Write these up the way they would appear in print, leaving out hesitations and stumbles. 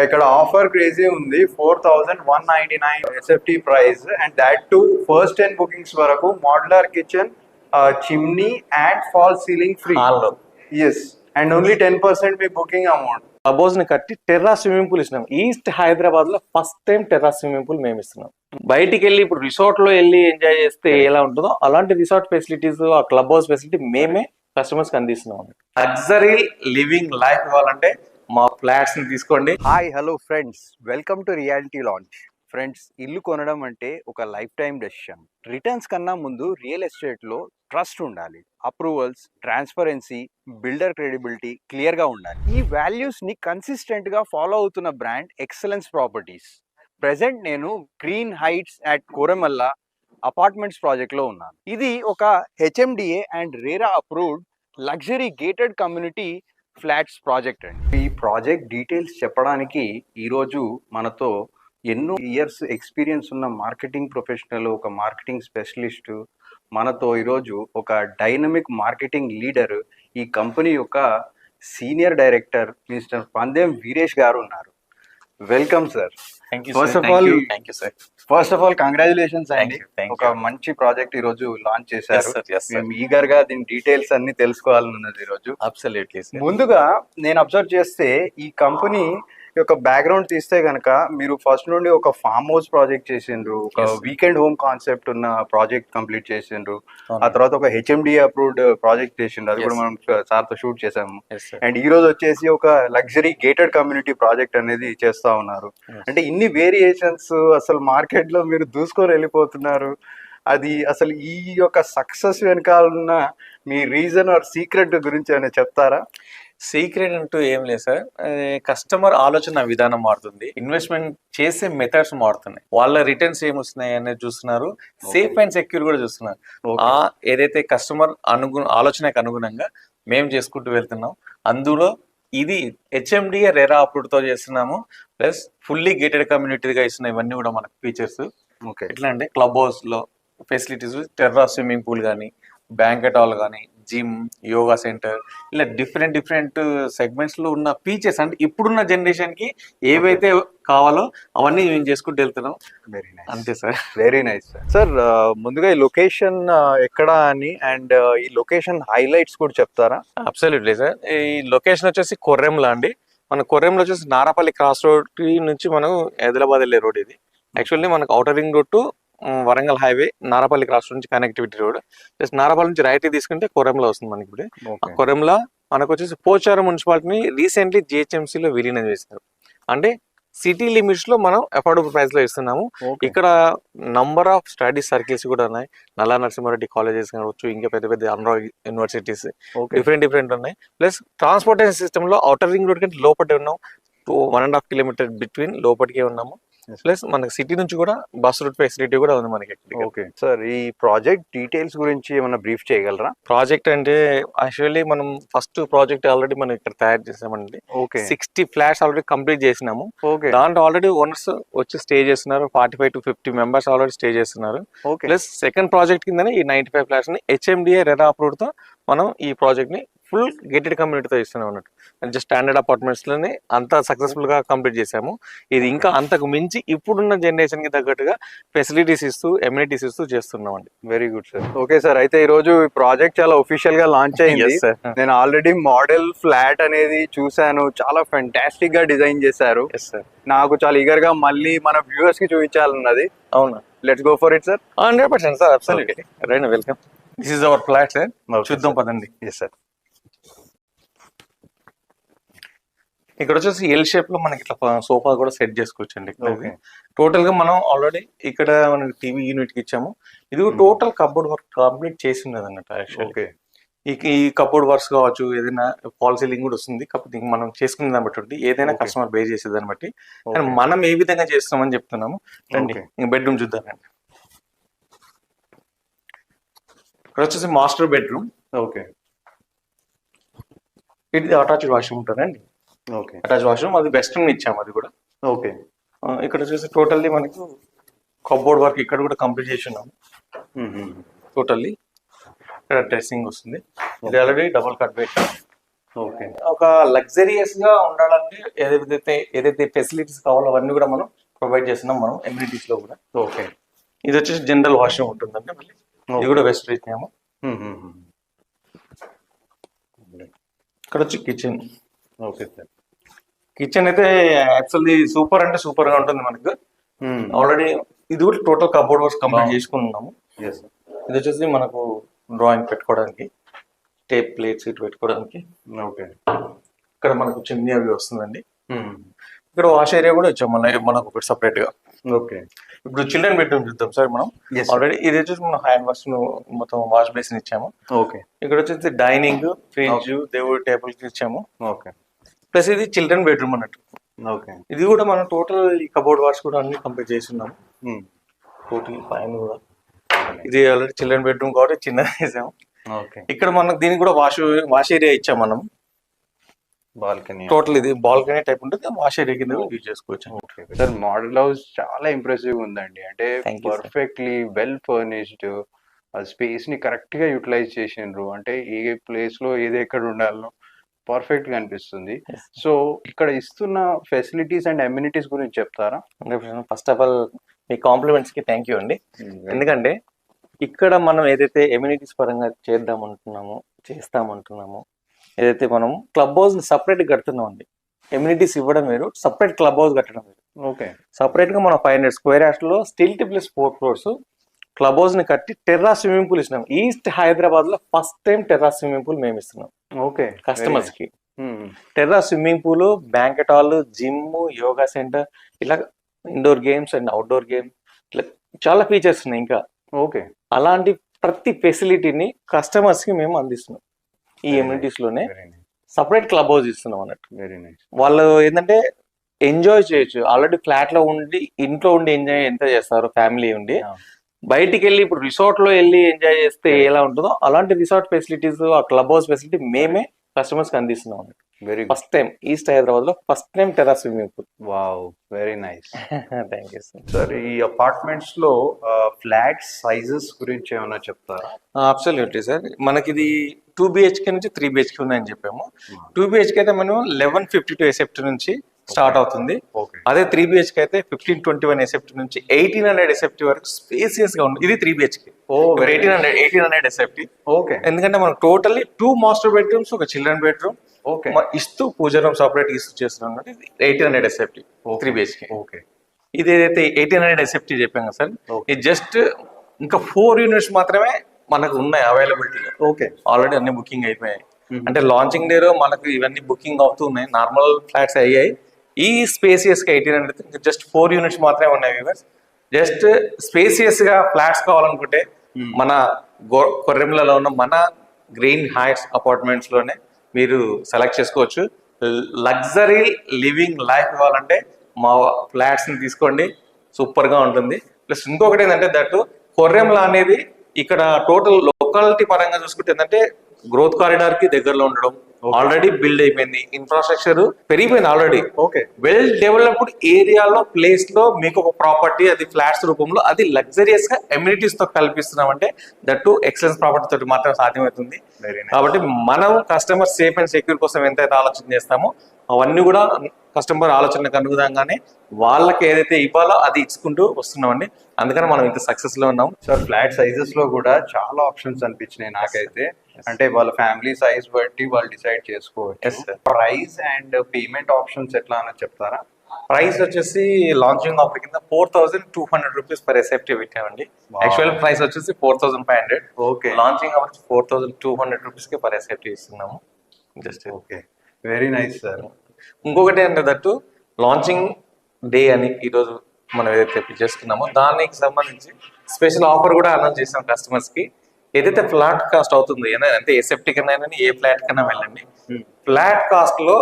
ఇక్కడ offer crazy ఉంది. 4199 SFT price and that too first 10 bookings వరకు modular kitchen, chimney and false ceiling free. Yes, and only 10% మీ booking amount. Club ని కట్టి terrace swimming pool ఇస్తున్నాం. East Hyderabad లో first time terrace swimming pool మేము ఇస్తున్నాం. బయటికి వెళ్ళి ఇప్పుడు రిసార్ట్ లో వెళ్ళి ఎంజాయ్ చేస్తే ఎలా ఉంటుందో అలాంటి రిసార్ట్ ఫెసిలిటీస్, ఆ క్లబ్ హౌస్ ఫెసిలిటీ మేమే కస్టమర్స్ కి అందిస్తున్నాం. లగ్జరీ లివింగ్ లైఫ్ ఇవ్వాలంటే మా ఫ్లాట్స్ ని తీసుకోండి. Hi, hello friends, welcome to reality launch. Friends, ఇల్లు కొనడం అంటే ఒక లైఫ్ టైం డెసిషన్. రిటర్న్స్ కన్నా ముందు రియల్ ఎస్టేట్ లో ట్రస్ట్ ఉండాలి. Approvals, transparency, builder credibility clear గా ఉండాలి. ఈ వాల్యూస్ ని కన్సిస్టెంట్ గా ఫాలో అవుతున్న బ్రాండ్ ఎక్సలెన్స్ ప్రాపర్టీస్. ప్రెసెంట్ నేను Green Heights at Koramalla apartments project లో ఉన్నాను. ఇది ఒక HMDA and RERA approved luxury gated community flats project అండి. ఈ ప్రాజెక్ట్ డీటెయిల్స్ చెప్పడానికి ఈరోజు మనతో ఎన్నో ఇయర్స్ ఎక్స్పీరియన్స్ ఉన్న మార్కెటింగ్ ప్రొఫెషనల్, ఒక మార్కెటింగ్ స్పెషలిస్ట్ మనతో ఈరోజు ఒక డైనమిక్ మార్కెటింగ్ లీడర్, ఈ కంపెనీ యొక్క సీనియర్ డైరెక్టర్ మిస్టర్ పందెం వీరేష్ గారు ఉన్నారు. Welcome sir. First of all congratulations అండి. ఒక మంచి ప్రాజెక్ట్ ఈ రోజు లాంచ్ చేశారు. మేము ఈగర్ గా దీని డీటెయిల్స్ అన్ని తెలుసుకోవాలని ఉన్నది ఈ రోజు. అబ్సల్యూట్లీ. ముందుగా నేను అబ్జర్వ్ చేస్తే ఈ కంపెనీ యొక్క బ్యాక్గ్రౌండ్ తీస్తే గనక మీరు ఫస్ట్ నుండి ఒక ఫార్మ్ హౌస్ ప్రాజెక్ట్ చేసిండ్రు, ఒక వీకెండ్ హోమ్ కాన్సెప్ట్ ఉన్న ప్రాజెక్ట్ కంప్లీట్ చేసిండ్రు, ఆ తర్వాత ఒక హెచ్ఎండి అప్రూవ్డ్ ప్రాజెక్ట్ చేసిండ్రు, అది కూడా మనం సార్ తో షూట్ చేసాము. అండ్ ఈ రోజు వచ్చేసి ఒక లగ్జరీ గేటెడ్ కమ్యూనిటీ ప్రాజెక్ట్ అనేది చేస్తా ఉన్నారు. అంటే ఇన్ని వేరియేషన్స్ అసలు మార్కెట్ లో మీరు దూసుకొని వెళ్ళిపోతున్నారు. అది అసలు ఈ యొక్క సక్సెస్ వెనకాలన్న మీ రీజన్ ఆర్ సీక్రెట్ గురించి ఏమైనా చెప్తారా? సీక్రెట్ అంటూ ఏం లేదు సార్. కస్టమర్ ఆలోచన విధానం మారుతుంది, ఇన్వెస్ట్మెంట్ చేసే మెథడ్స్ మారుతున్నాయి, వాళ్ళ రిటర్న్స్ ఏమొస్తున్నాయి అనేది చూస్తున్నారు, సేఫ్ అండ్ సెక్యూర్ కూడా చూస్తున్నారు. ఏదైతే కస్టమర్ ఆలోచనకు అనుగుణంగా మేము చేసుకుంటూ వెళ్తున్నాం. అందులో ఇది హెచ్ఎండిఏ రెరా అప్రూవ్ తో చేస్తున్నాము, ప్లస్ ఫుల్లీ గేటెడ్ కమ్యూనిటీగా ఇస్తున్నాయి. ఇవన్నీ కూడా మనకు ఫీచర్స్ ఎట్లా అంటే క్లబ్ హౌస్ లో ఫెసిలిటీస్, టెర్రాస్ స్విమ్మింగ్ పూల్ కానీ, బ్యాంకెట్ హాల్ కానీ, జిమ్, యోగా సెంటర్, ఇలా డిఫరెంట్ సెగ్మెంట్స్ లో ఉన్న ఫీచర్స్ అంటే ఇప్పుడున్న జనరేషన్ కి ఏవైతే కావాలో అవన్నీ మేము చేసుకుంటూ వెళ్తున్నాం. Very nice. అంతే సార్. Very nice sir. ముందుగా ఈ లొకేషన్ ఎక్కడ అని అండ్ ఈ లొకేషన్ హైలైట్స్ కూడా చెప్తారా? Absolutely sir. ఈ లొకేషన్ వచ్చేసి కొర్రెంలా అండి. మన కొర్రెంలో వచ్చేసి నారాపల్లి క్రాస్ రోడ్ నుంచి మనం హైదరాబాద్ వెళ్ళే రోడ్ ఇది. యాక్చువల్లీ మనకు outer ring road to Warangal highway, Narapalli cross నుంచి కనెక్టివిటీ రోడ్. జస్ట్ నారాపల్లి నుంచి రైట్ తీసుకుంటే కొరంలా వస్తుంది మనకి. ఇప్పుడు కొరంలా మనకు వచ్చేసి పోచారం మున్సిపాలిటీని రీసెంట్లీ జిహెచ్ఎంసీలో విలీనం చేశారు. అంటే సిటీ లిమిట్స్ లో మనం అఫోర్డబుల్ ప్రైస్ లో ఇస్తున్నాము. ఇక్కడ నంబర్ ఆఫ్ స్టడీ సర్కిల్స్ కూడా ఉన్నాయి. నల్లా నరసింహారెడ్డి కాలేజెస్ కావచ్చు, ఇంకా పెద్ద పెద్ద అనురాగ్ యూనివర్సిటీస్ డిఫరెంట్ ఉన్నాయి. ప్లస్ ట్రాన్స్పోర్టేషన్ సిస్టమ్ లో ఔటర్ రింగ్ రోడ్ కంటే లోపటే ఉన్నాం. 1.5 కిలోమీటర్ బిట్వీన్ లోపలికే ఉన్నాము. ప్లస్ మనకి సిటీ నుంచి కూడా బస్ రూట్ ఫెసిలిటీ కూడా ఉంది మనకి. ఓకే సార్, ఈ ప్రాజెక్ట్ డీటెయిల్స్ గురించి ఏమైనా బ్రీఫ్ చేయగలరా? ప్రాజెక్ట్ అంటే యాక్చువల్లీ మనం ఫస్ట్ ప్రాజెక్ట్ ఆల్రెడీ మనం ఇక్కడ తయారు చేసామండి. 60 ఫ్లాట్స్ ఆల్రెడీ కంప్లీట్ చేసినాము. దాంట్లో ఆల్రెడీ ఓనర్స్ వచ్చి స్టే చేస్తున్నారు. 45 to 50 మెంబర్స్ ఆల్రెడీ స్టే చేస్తున్నారు. ప్లస్ సెకండ్ ప్రాజెక్ట్ కిందనే ఈ 95 ఫ్లాట్స్ ని హెచ్ఎండిఏ రెరా అప్రూవ్డ్ తో మనం ఈ ప్రాజెక్ట్ ని ఫుల్ గేటెడ్ కమ్యూనిటీతో ఇస్తున్నాం అన్నట్టు. జస్ట్ స్టాండర్డ్ అపార్ట్మెంట్స్ లోనే అంత సక్సెస్ఫుల్ గా కంప్లీట్ చేసాము. ఇది ఇంకా అంతకు మించి ఇప్పుడున్న జనరేషన్ కి తగ్గట్టుగా ఫెసిలిటీస్ ఇస్తూ, ఎమ్యూనిటీస్ ఇస్తూ చేస్తున్నాం అండి. Very good sir. Okay sir, అయితే ఈ రోజు ఈ ప్రాజెక్ట్ చాలా ఒఫిషియల్ గా లాంచ్ అయింది. నేను ఆల్రెడీ మోడల్ ఫ్లాట్ అనేది చూసాను, చాలా ఫెంటాస్టిక్ గా డిజైన్ చేశారు. నాకు చాలా ఈగర్ గా మళ్ళీ మన వ్యూవర్స్ కి చూపించాలన్నది. అవునా, let's go for it sir. 100% sir. Absolutely. Right, welcome. This is our flat sir. చూద్దాం పదండి. Yes sir. ఇక్కడ వచ్చేసి ఎల్ షేప్ లో మనకి ఇట్లా సోఫా కూడా సెట్ చేసుకోవచ్చు అండి. టోటల్ గా మనం ఆల్రెడీ ఇక్కడ మనకి టీవీ యూనిట్ కి ఇచ్చాము. ఇది టోటల్ కబోర్డ్ వర్క్ కంప్లీట్ చేసి ఉన్నది అన్నట్టు. ఈ కబోర్డ్ వర్క్స్ కావచ్చు, ఏదైనా ఫాల్ సీలింగ్ కూడా వస్తుంది. కాకపోతే మనం చేసుకునే దాన్ని బట్టి ఏదైనా కస్టమర్ బే చేసేదాన్ని బట్టి మనం ఏ విధంగా చేస్తామని చెప్తున్నాము. రండి ఇంకా బెడ్రూమ్ చూద్దామండి. ఇక్కడ వచ్చేసి మాస్టర్ బెడ్రూమ్. ఓకే, ఇది అటాచ్డ్ వాష్రూమ్ ఉంటుందండి. అటాచ్ వాష్రూమ్, అది వెస్ట్రన్ ఇచ్చాము అది కూడా. ఓకే, ఇక్కడ వచ్చేసి టోటల్లీ మనకు కబోర్డ్ వర్క్ ఇక్కడ కూడా కంప్లీట్ చేసి ఉన్నాము. టోటల్లీ ఇక్కడ డ్రెస్సింగ్ వస్తుంది. ఇది already double cut bed. Okay. ఒక లగ్జరియస్ గా ఉండాలంటే ఏదైతే ఫెసిలిటీస్ కావాలో అవన్నీ కూడా మనం ప్రొవైడ్ చేస్తున్నాం మనం ఎమ్యూనిటీస్ లో కూడా. ఓకే. ఇది వచ్చేసి జనరల్ వాష్రూమ్ ఉంటుందండి. మళ్ళీ ఇది కూడా వెస్ట్ పెట్టినాము. ఇక్కడ వచ్చి కిచెన్. Okay sir. కిచెన్ అయితే యాక్చువల్లీ సూపర్ అంటే సూపర్ గా ఉంటుంది మనకు. ఆల్రెడీ ఇది కూడా టోటల్ కబోర్డ్ వర్క్స్ కంప్లీట్ చేసుకున్నాము. ఇది వచ్చేసి మనకు డ్రాయింగ్ పెట్టుకోవడానికి, టేప్ ప్లేట్స్ ఇటు పెట్టుకోవడానికి. ఓకే. ఇక్కడ మనకు చిమ్నీ అవి వస్తుందండి. ఇక్కడ వాష్ ఏరియా కూడా వచ్చాం మనకు ఒకటి సపరేట్ గా. ఓకే. ఇప్పుడు చిల్డ్రన్ బెడ్రూమ్ చూద్దాం సార్ మనం. ఆల్రెడీ ఇది వచ్చేసి మనం హ్యాండ్ వాష్ మొత్తం వాష్ బేసిన్ ఇచ్చాము. ఓకే. ఇక్కడ వచ్చేసి డైనింగ్, ఫ్రిడ్జ్, దేవుడి టేబుల్ ఇచ్చాము. ఓకే. ప్లస్ ఇది చిల్డ్రన్ బెడ్రూమ్ అన్నట్టు. ఓకే. ఇది కూడా మనం టోటల్ ఈ కబోర్డ్ వాష్ కూడా అన్ని కంప్లీట్ చేస్తున్నాము. టోటల్ పైన కూడా ఇది ఆల్రెడీ చిల్డ్రన్ బెడ్రూమ్ కాబట్టి చిన్నగా వేసాము. ఓకే. ఇక్కడ మనకు దీనికి కూడా వాష్ ఏరియా ఇచ్చాం మనం. బాల్కనీ. టోటల్ ఇది బాల్కనీ టైప్ ఉంటుంది. వాష్ ఏరియా కింద యూజ్ చేసుకోవచ్చు. సార్ మోడల్ హౌస్ చాలా ఇంప్రెసివ్ ఉందండి. అంటే పర్ఫెక్ట్లీ వెల్ ఫర్నిష్డ్, ఆ స్పేస్ ని కరెక్ట్ గా యూటిలైజ్ చేసిండ్రు. అంటే ఏ ప్లేస్ లో ఏది ఎక్కడ ఉండాలో పర్ఫెక్ట్ గా అనిపిస్తుంది. సో ఇక్కడ ఇస్తున్న ఫెసిలిటీస్ అండ్ అమ్యూనిటీస్ గురించి చెప్తారా? First of all me compliments కి థ్యాంక్ యూ అండి. ఎందుకంటే ఇక్కడ మనం ఏదైతే ఎమ్యూనిటీస్ పరంగా చేస్తామంటున్నామో, ఏదైతే మనం క్లబ్ హౌస్ సపరేట్ కడుతున్నాం అండి. ఎమ్యూనిటీస్ ఇవ్వడం మీరు, సపరేట్ క్లబ్ హౌస్ కట్టడం మీరు. ఓకే. సపరేట్ గా మనం 500 స్క్వేర్ యార్డ్స్ లో stilt plus 4 floors clubhouse ని కట్టి టెర్రాస్ స్విమ్మింగ్ పూల్ ఇస్తున్నాం. ఈస్ట్ హైదరాబాద్ లో first time terrace swimming pool మేము ఇస్తున్నాం. ఓకే. కస్టమర్స్ కి terrace swimming pool, banquet hall, gym, yoga centre, ఇలా indoor games and outdoor game, ఇట్లా చాలా ఫీచర్స్ ఉన్నాయి. ఇంకా ఓకే. అలాంటి ప్రతి ఫెసిలిటీని కస్టమర్స్ కి మేము అందిస్తున్నాం. ఈ ఎమ్యూనిటీస్ లోనే సపరేట్ క్లబ్ హౌస్ ఇస్తున్నాం అన్నట్టు. Very nice. వాళ్ళు ఏంటంటే ఎంజాయ్ చేయొచ్చు. ఆల్రెడీ ఫ్లాట్ లో ఉండి ఇంట్లో ఉండి ఎంజాయ్ ఎంత చేస్తారు ఫ్యామిలీ ఉండి, బయటికి వెళ్ళి ఇప్పుడు రిసార్ట్ లో వెళ్ళి ఎంజాయ్ చేస్తే ఎలా ఉంటుందో అలాంటి రిసార్ట్ ఫెసిలిటీస్, ఆ క్లబ్ హౌస్ ఫెసిలిటీ మేమే కస్టమర్స్ కి అందిస్తున్నాం అన్నట్టు. Very first time East Hyderabad లో first time terrace swimming pool. Wow, very nice. Thank you sir. Sir ఈ అపార్ట్మెంట్స్ లో ఫ్లాట్ సైజెస్ గురించి ఏమైనా చెప్తారా? Absolutely sir. మనకి ఇది 2 BHK నుంచి 3 BHK ఉన్నాయని చెప్పాము. 2 BHK అయితే మనం 1152 SFT నుంచి స్టార్ట్ అవుతుంది. అదే 3 BHK అయితే 1521 SFT నుంచి 1800 SFT వరకు స్పేసియస్ గా ఉంది. ఇది 3 BHK. 1800 SFT. ఓకే. ఎందుకంటే మనం టోటల్లీ 2 మాస్టర్ బెడ్రూమ్స్, ఒక చిల్డ్రన్ బెడ్రూమ్ ఇస్తూ పూజ రూమ్ సపరేట్ ఇస్తూ చేస్తున్నాం. 1800 SFT 3 BHK. ఓకే. ఇది ఏదైతే 1800 SFT చెప్పాం కదా సార్, ఇది జస్ట్ ఇంకా 4 యూనిట్స్ మాత్రమే మనకు ఉన్నాయి అవైలబిలిటీలో. ఓకే. ఆల్రెడీ అన్ని బుకింగ్ అయిపోయాయి. అంటే లాంచింగ్ డే మనకు ఇవన్నీ బుకింగ్ అవుతూ ఉన్నాయి. నార్మల్ ఫ్లాట్స్ అయ్యాయి. ఈ స్పేసియస్ గా 1800 జస్ట్ 4 యూనిట్స్ మాత్రమే ఉన్నాయి వ్యూవర్స్. జస్ట్ స్పేసియస్ గా ఫ్లాట్స్ కావాలనుకుంటే మన కొర్రెంలలో ఉన్న మన గ్రీన్ హైట్స్ అపార్ట్మెంట్స్ లోనే మీరు సెలెక్ట్ చేసుకోవచ్చు. లగ్జరీ లివింగ్ లైఫ్ కావాలంటే మా ఫ్లాట్స్ ని తీసుకోండి, సూపర్ గా ఉంటుంది. ప్లస్ ఇంకొకటి ఏంటంటే దట్టు కొర్రెంల అనేది ఇక్కడ టోటల్ లొకాలిటీ పరంగా చూసుకుంటే ఏంటంటే గ్రోత్ కారిడార్ కి దగ్గరలో ఉండడం, ఆల్రెడీ బిల్డ్ అయిపోయింది, ఇన్ఫ్రాస్ట్రక్చర్ పెరిగిపోయింది ఆల్రెడీ. ఓకే. వెల్ డెవలప్డ్ ఏరియాలో ప్లేస్ లో మీకు ఒక ప్రాపర్టీ అది ఫ్లాట్స్ రూపంలో అది లగ్జరియస్ గా ఎమ్యూనిటీస్ తో కల్పిస్తున్నాం అంటే దట్టు ఎక్సలెన్స్ ప్రాపర్టీ తోటి మాత్రం సాధ్యమవుతుంది. కాబట్టి మనం కస్టమర్ సేఫ్ అండ్ సెక్యూర్ కోసం ఎంతైతే ఆలోచన చేస్తామో అవన్నీ కూడా కస్టమర్ ఆలోచనకు అనుగుణంగానే వాళ్ళకి ఏదైతే ఇవ్వాలో అది ఇచ్చుకుంటూ వస్తున్నామండి. అందుకని మనం ఇంత సక్సెస్ లో ఉన్నాం. సార్ ఫ్లాట్ సైజెస్ లో కూడా చాలా ఆప్షన్స్ అనిపించినాయి నాకైతే. అంటే వాళ్ళ ఫ్యామిలీ సైజ్ బట్టి వాళ్ళు డిసైడ్ చేసుకోవచ్చు. ప్రైస్ అండ్ పేమెంట్ ఆప్షన్స్ ఎట్లా అని చెప్తారా? ప్రైస్ వచ్చేసి లాంచింగ్ ఆఫర్ కింద 4200 రూపీస్ పర్ SFT పెట్టామండి. యాక్చువల్ ప్రైస్ వచ్చేసి 4500. ఓకే. లాంచింగ్ ఆఫర్ 4200 రూపీస్ కి పర్ SFT ఇస్తున్నాము. Just okay. Very nice sir. ఇంకొకటి అంటే దట్టు లాంచింగ్ డే అని ఈరోజు మనం ఏదైతే చేసుకున్నామో దానికి సంబంధించి స్పెషల్ ఆఫర్ కూడా అనౌన్స్ చేసాం కస్టమర్స్ కి. ఏదైతే ఫ్లాట్ కాస్ట్ అవుతుంది అంటే SFT కన్నా ఏ ఫ్లాట్ కన్నా వెళ్ళండి, ఫ్లాట్ కాస్ట్ లో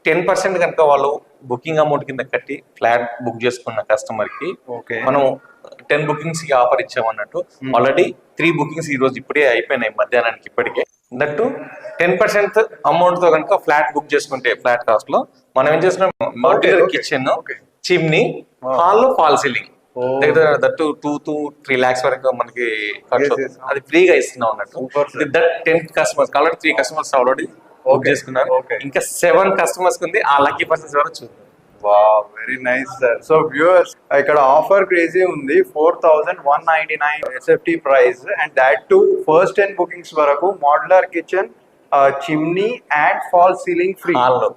10% కనుక వాళ్ళు బుకింగ్ అమౌంట్ కింద కట్టి ఫ్లాట్ బుక్ చేసుకున్న కస్టమర్ కి మనం 10 బుకింగ్స్ కి ఆఫర్ ఇచ్చామన్నట్టు. ఆల్రెడీ 3 బుకింగ్స్ ఈ రోజు ఇప్పుడే అయిపోయినాయి మధ్యాహ్నానికి. ఇప్పటికే దట్టు 10% అమౌంట్ తో కనుక ఫ్లాట్ బుక్ చేసుకుంటే ఫ్లాట్ కాస్ట్ లో మనం ఏం చేస్తున్నాం, modular kitchen, chimney, hall, fall ceiling that 2 to 3 lakhs వరకు మనకి ఖర్చు అది ఫ్రీగా ఇస్తున్నాం అన్నట్టు. 10 customers already 3 customers already book Okay, చేసుకున్నారు. okay. ఇంకా 7 కస్టమర్స్ ఉంది. ఆ లక్కీ పర్సన్స్ ఎవరో చూద్దాం. Wow, very nice sir. So viewers, ఇక్కడ ఆఫర్ క్రేజీ ఉంది. 4199 SFT price, and that too first 10 bookings వరకు modular kitchen, chimney and false ceiling free. హాల్లో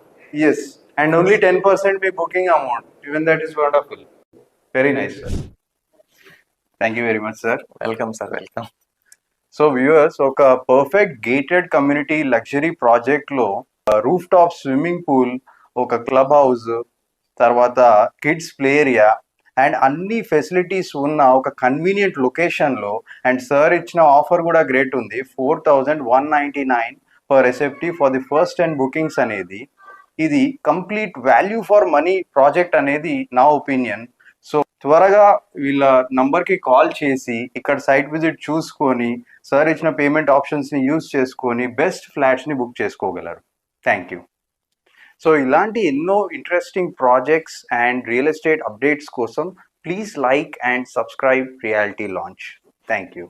ఎస్, అండ్ ఓన్లీ 10% మీ booking amount. Even that is wonderful. Very nice sir. Thank you very much sir. Welcome sir, welcome. So viewers, ఒక perfect gated community luxury project లో rooftop swimming pool, ఒక club house, తర్వాత kids play area and అన్ని facilities ఉన్న ఒక convenient లొకేషన్లో, and sir ఇచ్చిన offer కూడా గ్రేట్ ఉంది. 4199 per SFT for the first 10 bookings అనేది. ఇది complete value for money project అనేది నా ఒపీనియన్. సో త్వరగా వీళ్ళ నంబర్కి కాల్ చేసి ఇక్కడ సైట్ విజిట్ చూసుకొని సార్ ఇచ్చిన పేమెంట్ ఆప్షన్స్ని యూజ్ చేసుకొని బెస్ట్ ఫ్లాట్స్ని బుక్ చేసుకోగలరు. Thank you. సో ఇలాంటి ఎన్నో interesting projects and real estate updates కోసం please like and subscribe Reality Launch. Thank you.